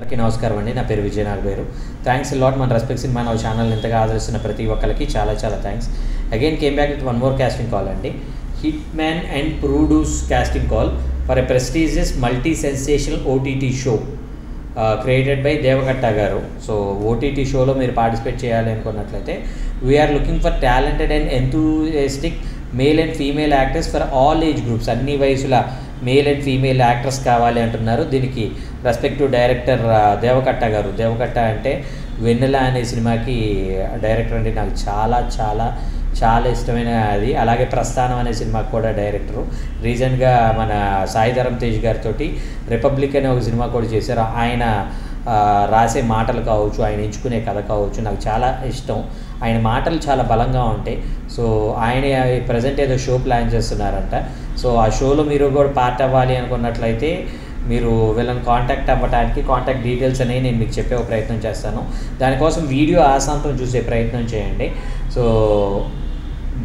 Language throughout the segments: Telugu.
అందరికీ నమస్కారం అండి. నా పేరు విజయ్ నాగబేరు. థ్యాంక్స్ లాట్ మన రెస్పెక్ట్ సినిమా నా ఛానల్ ఇంతగా ఆదరిస్తున్న ప్రతి ఒక్కరికి చాలా thanks. Again came back with one more casting call అండి. Hit man and produce casting call for a prestigious multi sensational OTT show created by Devakatta గారు. సో ఓటీటీ షోలో మీరు పార్టిసిపేట్ చేయాలి అనుకున్నట్లయితే we're looking for talented and enthusiastic male and female actors for all age groups. అన్ని వయసుల మేల్ అండ్ ఫీమేల్ యాక్టర్స్ కావాలి అంటున్నారు. దీనికి రెస్పెక్టివ్ డైరెక్టర్ దేవకట్ట గారు. దేవకట్ట అంటే వెన్నెల అనే సినిమాకి డైరెక్టర్ అండి. నాకు చాలా ఇష్టమైన అది. అలాగే ప్రస్థానం అనే సినిమాకి కూడా డైరెక్టరు. రీసెంట్గా మన సాయిధరం తేజ్ గారితో రిపబ్లిక్ అనే ఒక సినిమా కూడా చేశారు. ఆయన రాసే మాటలు కావచ్చు, ఆయన ఎంచుకునే కథ కావచ్చు, నాకు చాలా ఇష్టం. ఆయన మాటలు చాలా బలంగా ఉంటాయి. సో ఆయన ప్రజెంట్ ఏదో షో ప్లాన్ చేస్తున్నారంట. సో ఆ షోలో మీరు కూడా పార్ట్ అవ్వాలి అనుకున్నట్లయితే మీరు వీళ్ళని కాంటాక్ట్ అవ్వడానికి కాంటాక్ట్ డీటెయిల్స్ అనేవి నేను మీకు చెప్పే ప్రయత్నం చేస్తాను. దానికోసం వీడియో ఆశాంతం చూసే ప్రయత్నం చేయండి. సో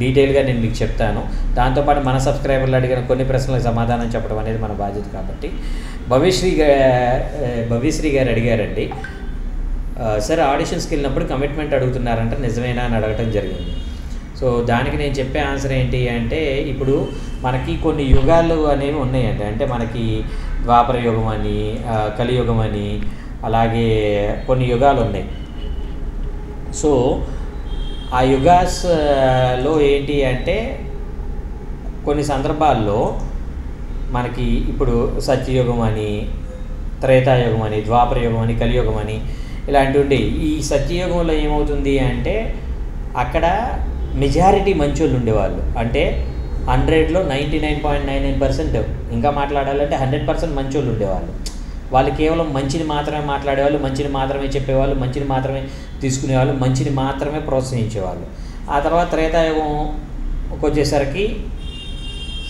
డీటెయిల్గా నేను మీకు చెప్తాను. దాంతోపాటు మన సబ్స్క్రైబర్లు అడిగిన కొన్ని ప్రశ్నలకు సమాధానం చెప్పడం అనేది మన బాధ్యత. కాబట్టి భవ్యశ్రీ గారు అడిగారండి, సార్ ఆడిషన్స్కి వెళ్ళినప్పుడు కమిట్మెంట్ అడుగుతున్నారంట, నిజమేనా అని అడగటం జరిగింది. సో దానికి నేను చెప్పే ఆన్సర్ ఏంటి అంటే, ఇప్పుడు మనకి కొన్ని యుగాలు అనేవి ఉన్నాయండి. అంటే మనకి ద్వాపర యుగం అని, కలియుగం అని, అలాగే కొన్ని యుగాలు ఉన్నాయి. సో ఆ యుగాస్లో ఏంటి అంటే కొన్ని సందర్భాల్లో మనకి ఇప్పుడు సత్యయుగం అని, త్రేతాయుగం అని, ద్వాపర యుగం అని, కలియుగం అని ఇలాంటివి ఉండేవి. ఈ సత్యయుగంలో ఏమవుతుంది అంటే అక్కడ మెజారిటీ మంచోళ్ళు ఉండేవాళ్ళు. అంటే 100లో 99.99%, ఇంకా మాట్లాడాలంటే 100% మంచోళ్ళు ఉండేవాళ్ళు. వాళ్ళు కేవలం మంచిని మాత్రమే మాట్లాడేవాళ్ళు, మంచిని మాత్రమే చెప్పేవాళ్ళు, మంచిని మాత్రమే తీసుకునేవాళ్ళు, మంచిని మాత్రమే ప్రోత్సహించేవాళ్ళు. ఆ తర్వాత త్రేతాయుగంకి వచ్చేసరికి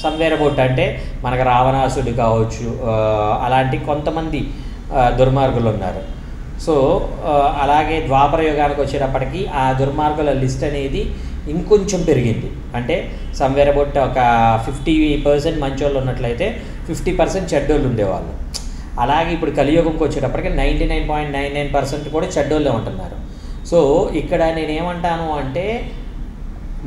సమ్వేర్ అబౌట్ అంటే మనకు రావణాసుడు కావచ్చు, అలాంటి కొంతమంది దుర్మార్గులు ఉన్నారు. సో అలాగే ద్వాపర యుగానికి వచ్చేటప్పటికి ఆ దుర్మార్గుల లిస్ట్ అనేది ఇంకొంచెం పెరిగింది. అంటే సమ్వేర్ అబౌట్ ఒక 50% మంచోళ్ళు ఉన్నట్లయితే 50% చెడ్డోళ్ళు ఉండేవాళ్ళు. అలాగే ఇప్పుడు కలియుగంకి వచ్చేటప్పటికి 99.99% కూడా చెడ్డోళ్ళే ఉంటున్నారు. సో ఇక్కడ నేనేమంటాను అంటే,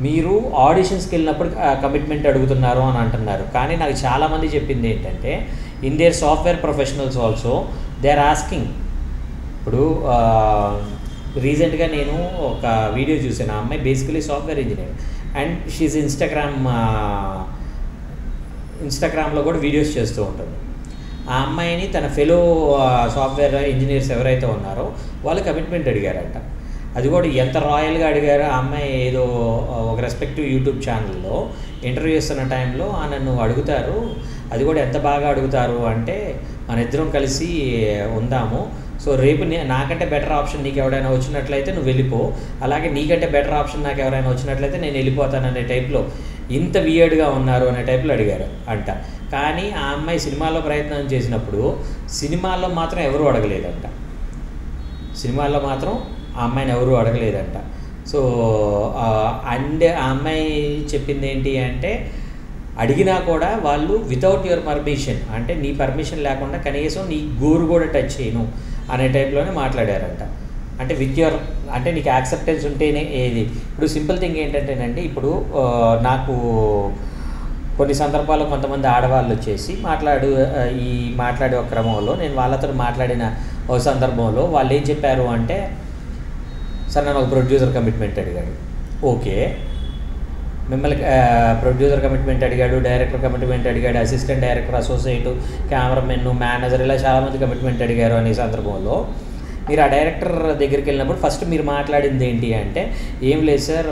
మీరు ఆడిషన్స్కి వెళ్ళినప్పుడు కమిట్మెంట్ అడుగుతున్నారు అని అంటున్నారు. కానీ నాకు చాలామంది చెప్పింది ఏంటంటే, in there software professionals also they are asking. ఇప్పుడు రీసెంట్గా నేను ఒక వీడియో చూసాను. ఆ అమ్మాయి basically software engineer and she's ఇన్స్టాగ్రామ్లో కూడా వీడియోస్ చేస్తూ ఉంటుంది. ఆ అమ్మాయిని తన ఫెలో సాఫ్ట్వేర్ ఇంజనీర్స్ ఎవరైతే ఉన్నారో వాళ్ళు కమిట్మెంట్ అడిగారంట. అది కూడా ఎంత రాయల్గా అడిగారో. ఆ అమ్మాయి ఏదో ఒక రెస్పెక్టివ్ యూట్యూబ్ ఛానల్లో ఇంటర్వ్యూ చేస్తున్న టైంలో నన్ను అడుగుతారు. అది కూడా ఎంత బాగా అడుగుతారు అంటే, మన ఇద్దరం కలిసి ఉందాము, సో రేపు నాకంటే బెటర్ ఆప్షన్ నీకు ఎవరైనా వచ్చినట్లయితే నువ్వు వెళ్ళిపో, అలాగే నీకంటే బెటర్ ఆప్షన్ నాకు ఎవరైనా వచ్చినట్లయితే నేను వెళ్ళిపోతాను అనే టైప్లో, ఇంత వియర్డ్గా ఉన్నారు అనే టైప్లో అడిగారు అంట. కానీ ఆ అమ్మాయి సినిమాలో ప్రయత్నం చేసినప్పుడు సినిమాల్లో మాత్రం ఎవరూ అడగలేదంట. సినిమాల్లో మాత్రం ఆ అమ్మాయిని ఎవరూ అడగలేదంట. సో అండ్ ఆ అమ్మాయి చెప్పింది ఏంటి అంటే, అడిగినా కూడా వాళ్ళు వితౌట్ యువర్ పర్మిషన్, అంటే నీ పర్మిషన్ లేకుండా కనీసం నీ గోరు కూడా టచ్ చేయను అనే టైప్లోనే మాట్లాడారంట. అంటే విత్ యువర్, అంటే నీకు యాక్సెప్టెన్స్ ఉంటేనే ఏది. ఇప్పుడు సింపుల్ థింగ్ ఏంటంటేనండి, ఇప్పుడు నాకు కొన్ని సందర్భాల్లో కొంతమంది ఆడవాళ్ళు వచ్చేసి మాట్లాడే ఒక క్రమంలో నేను వాళ్ళతో మాట్లాడిన ఒక సందర్భంలో వాళ్ళు ఏం చెప్పారు అంటే, సార్ నన్ను ఒక ప్రొడ్యూసర్ కమిట్మెంట్ అడిగాడు. ఓకే, మిమ్మల్ని ప్రొడ్యూసర్ కమిట్మెంట్ అడిగాడు, డైరెక్టర్ కమిట్మెంట్ అడిగాడు, assistant director, associate, cameraman, manager, ఇలా చాలామంది కమిట్మెంట్ అడిగారు అనే సందర్భంలో మీరు ఆ డైరెక్టర్ దగ్గరికి వెళ్ళినప్పుడు ఫస్ట్ మీరు మాట్లాడింది ఏంటి అంటే, ఏం లేదు సార్,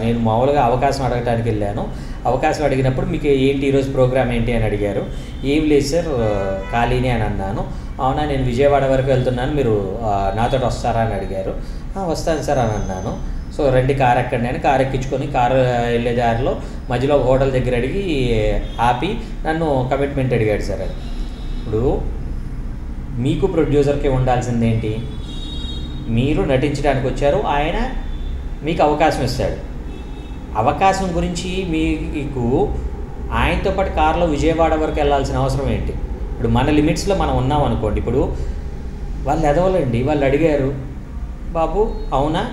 నేను మామూలుగా అవకాశం అడగడానికి వెళ్ళాను, అవకాశం అడిగినప్పుడు మీకు ఏంటి ఈరోజు ప్రోగ్రామ్ ఏంటి అని అడిగారు. ఏం లేదు సార్, ఖాళీనే అని అన్నాను. అవునా, నేను విజయవాడ వరకు వెళ్తున్నాను, మీరు నాతో వస్తారా అని అడిగారు. వస్తాను సార్ అని అన్నాను. సో రండి కారు ఎక్కండి అని కారు ఎక్కించుకొని, కారు వెళ్ళే దారిలో మధ్యలో హోటల్ దగ్గర అడిగి ఆపి నన్ను కమిట్మెంట్ అడిగాడు సార్ అని. ఇప్పుడు మీకు ప్రొడ్యూసర్కి ఉండాల్సింది ఏంటి, మీరు నటించడానికి వచ్చారు, ఆయన మీకు అవకాశం ఇస్తాడు. అవకాశం గురించి మీకు ఆయనతో పాటు కారులో విజయవాడ వరకు వెళ్ళాల్సిన అవసరం ఏంటి? ఇప్పుడు మన లిమిట్స్లో మనం ఉన్నాం అనుకోండి. ఇప్పుడు వాళ్ళు ఎదవలండి. వాళ్ళు అడిగారు, బాబు అవునా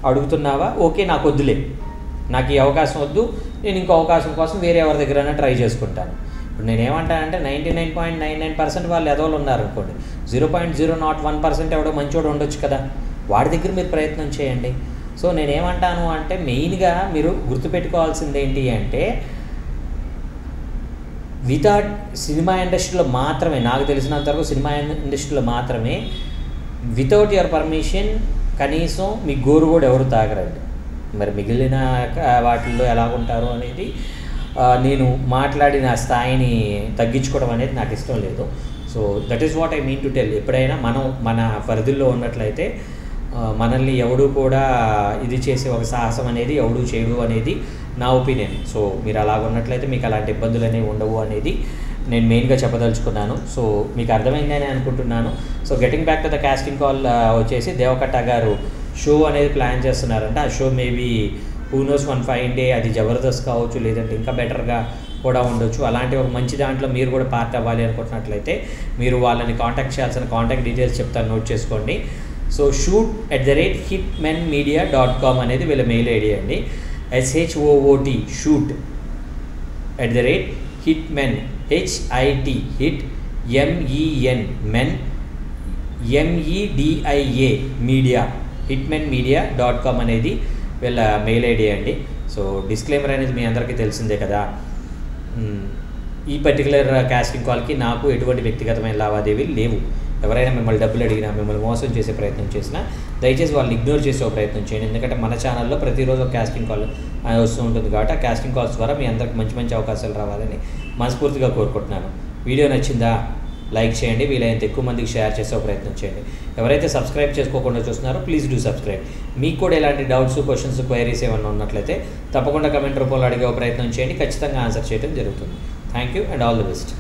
అడుగుతున్నావా, ఓకే నాకు వద్దులే, నాకు ఈ అవకాశం వద్దు, నేను ఇంకో అవకాశం కోసం వేరే ఎవరి దగ్గరైనా ట్రై చేసుకుంటాను. ఇప్పుడు నేనేమంటానంటే 99.99% వాళ్ళు ఎదవలు ఉన్నారనుకోండి, 0.001% ఎవడో మంచోడు ఉండొచ్చు కదా, వాడి దగ్గర మీరు ప్రయత్నం చేయండి. సో నేనేమంటాను అంటే మెయిన్గా మీరు గుర్తుపెట్టుకోవాల్సింది ఏంటి అంటే, వితౌట్ సినిమా ఇండస్ట్రీలో మాత్రమే, నాకు తెలిసినంతవరకు సినిమా ఇండస్ట్రీలో మాత్రమే వితౌట్ యువర్ పర్మిషన్ కనీసం మీ గోరు కూడా ఎవరు తాగరండి. మరి మిగిలిన వాటిల్లో ఎలా ఉంటారు అనేది నేను మాట్లాడిన స్థాయిని తగ్గించుకోవడం అనేది నాకు ఇష్టం లేదు. So that is what I mean to tell. ఎప్పుడైనా మనం మన పరిధుల్లో ఉన్నట్లయితే మనల్ని ఎవడు కూడా ఇది చేసే ఒక సాహసం అనేది ఎవడు చేయడు అనేది నా ఒపీనియన్. సో మీరు అలాగ ఉన్నట్లయితే మీకు అలాంటి ఇబ్బందులు అనేవి ఉండవు అనేది నేను మెయిన్గా చెప్పదలుచుకున్నాను. సో మీకు అర్థమైందని అనుకుంటున్నాను. So getting back to the casting call వచ్చేసి దేవకట్ట గారు షో అనేది ప్లాన్ చేస్తున్నారంట. ఆ show maybe who knows one fine day అది జబర్దస్త్ కావచ్చు, లేదంటే ఇంకా బెటర్గా కూడా ఉండొచ్చు. అలాంటి ఒక మంచి దాంట్లో మీరు కూడా పార్ట్ అవ్వాలి అనుకుంటున్నట్లయితే మీరు వాళ్ళని కాంటాక్ట్ చేయాల్సిన కాంటాక్ట్ డీటెయిల్స్ చెప్తాను, నోట్ చేసుకోండి. సో shoot@hitmenmedia.com అనేది వీళ్ళ మెయిల్ ఐడి అండి. SHOOT shoot @hitmen HIT hit MEN men MEDIA media hitmenmedia.com అనేది వీళ్ళ మెయిల్ ఐడి అండి. సో డిస్క్లైమర్ అనేది మీ అందరికీ తెలిసిందే కదా. ఈ పర్టికులర్ కాస్టింగ్ కాల్కి నాకు ఎటువంటి వ్యక్తిగతమైన లావాదేవీలు లేవు. ఎవరైనా మిమ్మల్ని డబ్బులు అడిగినా, మిమ్మల్ని మోసం చేసే ప్రయత్నం చేసినా దయచేసి వాళ్ళని ఇగ్నోర్ చేసే ప్రయత్నం చేయండి. ఎందుకంటే మన ఛానల్లో ప్రతిరోజు ఒక కాస్టింగ్ కాల్ వస్తూ ఉంటుంది కాబట్టి ఆ కాస్టింగ్ కాల్స్ ద్వారా మీ అందరికి మంచి మంచి అవకాశాలు రావాలని మనస్ఫూర్తిగా కోరుకుంటున్నాను. వీడియో నచ్చిందా లైక్ చేయండి, వీలైనంత ఎక్కువ మందికి షేర్ చేసే ప్రయత్నం చేయండి. ఎవరైతే సబ్స్క్రైబ్ చేసుకోకుండా చూస్తున్నారో ప్లీజ్ డూ సబ్స్క్రైబ్. మీకు కూడా ఎలాంటి డౌట్స్, క్వశ్చన్స్, క్వైరీస్ ఏమైనా ఉన్నట్లయితే తప్పకుండా కమెంట్ రూపంలో అడిగే ప్రయత్నం చేయండి. ఖచ్చితంగా ఆన్సర్ చేయడం జరుగుతుంది. Thank you and all the best.